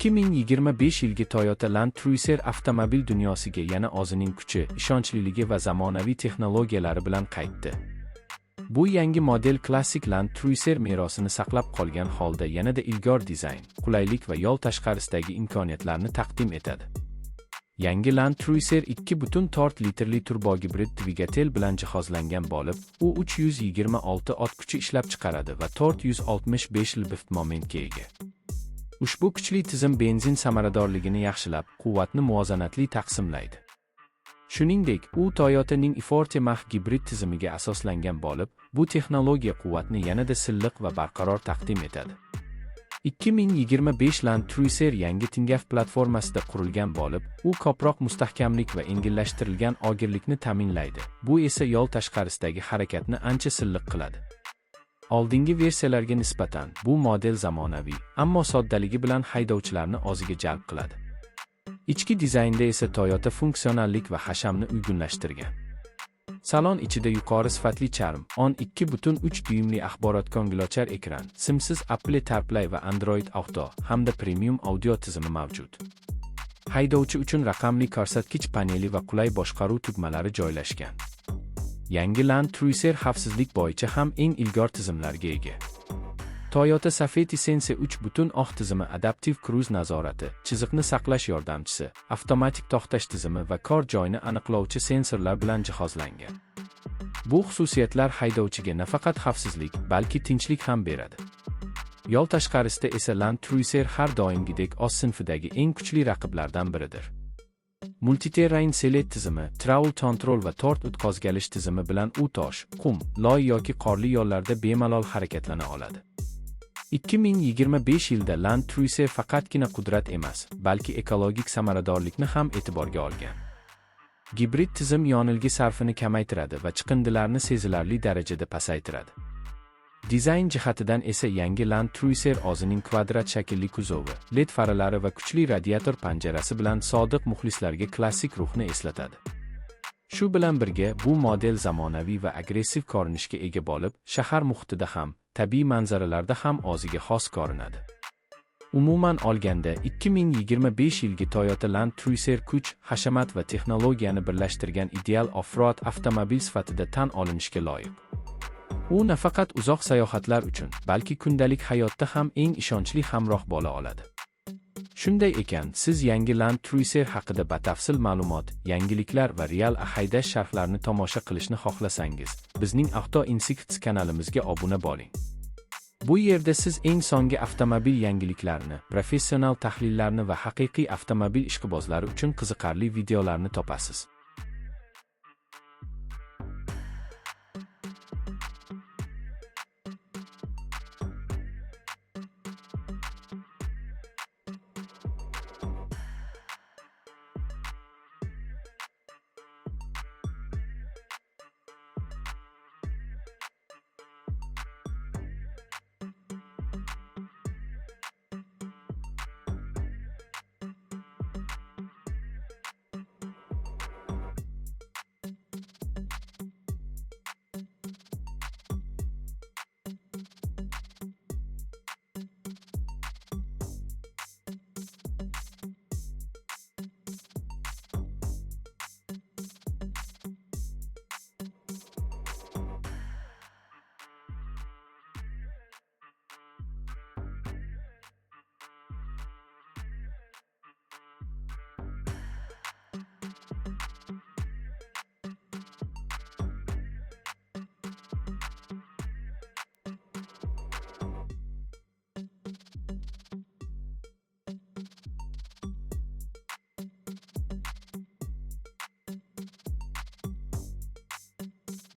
2025 yilgi Toyota Land Cruiser avtomobil dunyosiga yana o'zining kuchi, ishonchliligi va zamonaviy texnologiyalari bilan qaytdi. Bu yangi model klassik Land Cruiser merosini saqlab qolgan holda yanada ilg'or dizayn, qulaylik va yo'l tashqarisidagi imkoniyatlarni taqdim etadi. Yangi Land Cruiser 2.4 litrli turbogibrid dvigatel bilan jihozlangan bo'lib, u 326 ot kuchi ishlab chiqaradi va 465 lb momentga ega. Ushbu kuchli tizim benzin samaradorligini yaxshilab, quvvatni muvozanatli taqsimlaydi. Shuningdek, u Toyota'ning e-Forte Mach gibrid tizimiga asoslangan bo'lib, bu texnologiya quvvatni yanada silliq va barqaror taqdim etadi. 2025 Land Cruiser yangi Tingaf platformasida qurilgan bo'lib, u ko'proq mustahkamlik va yengillashtirilgan og'irlikni ta'minlaydi. Bu esa yo'l tashqarisidagi harakatni ancha silliq qiladi. Oldingi versiyalarga nisbatan bu model zamonaviy, ammo soddaligi bilan haydovchilarni o'ziga jalb qiladi. Ichki dizaynda esa Toyota funksionallik va hashamni uyg'unlashtirgan. Salon ichida yuqori sifatli charm, 12.3 dyuymli axborot-ko'ngilochar ekran, simsiz Apple CarPlay va Android Auto hamda premium audio tizimi mavjud. Haydovchi uchun raqamli ko'rsatkich paneli va qulay boshqaruv tugmalari joylashgan. Yangi Land Cruiser xavfsizlik bo'yicha ham eng ilg'or tizimlarga ega. Toyota Safety Sense 3.0 tizimi adaptiv kruz nazorati, chiziqni saqlash yordamchisi, avtomatik to'xtash tizimi va kor joyini aniqlovchi sensorlar bilan jihozlangan. Bu xususiyatlar haydovchiga nafaqat xavfsizlik, balki tinchlik ham beradi. Yo'l tashqarisida esa Land Cruiser har doimgidek o'z sinfidagi eng kuchli raqiblardan biridir. Multiterrain Select tizimi, Travel Control va tort o'tkazgalish tizimi bilan u tosh, qum, loy yoki qorli yo'llarda bemalol harakatlana oladi. 2025 yilda Land Cruiser faqatgina qudrat emas, balki ekologik samaradorlikni ham e'tiborga olgan. Gibrid tizim yonilg'i sarfini kamaytiradi va chiqindilarni sezilarli darajada pasaytiradi. Dizayn jihatidan esa yangi Land Cruiser o'zining kvadrat shaklli kuzovi, LED faralari va kuchli radiator panjarasi bilan sodiq muxlislarga klassik ruhni eslatadi. Shu bilan birga, bu model zamonaviy va agressiv ko'rinishga ega bo'lib, shahar muhitida ham, tabiiy manzaralarda ham o'ziga xos ko'rinadi. Umuman olganda, 2025 yilgi Toyota Land Cruiser kuch, hashamat va texnologiyani birlashtirgan ideal off-road avtomobil sifatida tan olinishga loyiq. U nafaqat uzoq sayohatlar uchun, balki kundalik hayotda ham eng ishonchli hamroh bo'la oladi. Shunday ekan, siz yangi Land Cruiser haqida batafsil ma'lumot, yangiliklar va real haydash sharhlarini tomosha qilishni xohlasangiz, bizning Auto Insights kanalimizga obuna bo'ling. Bu yerda siz eng so'nggi avtomobil yangiliklarini, professional tahlillarni va haqiqiy avtomobil ishqibozlari uchun qiziqarli videolarni topasiz.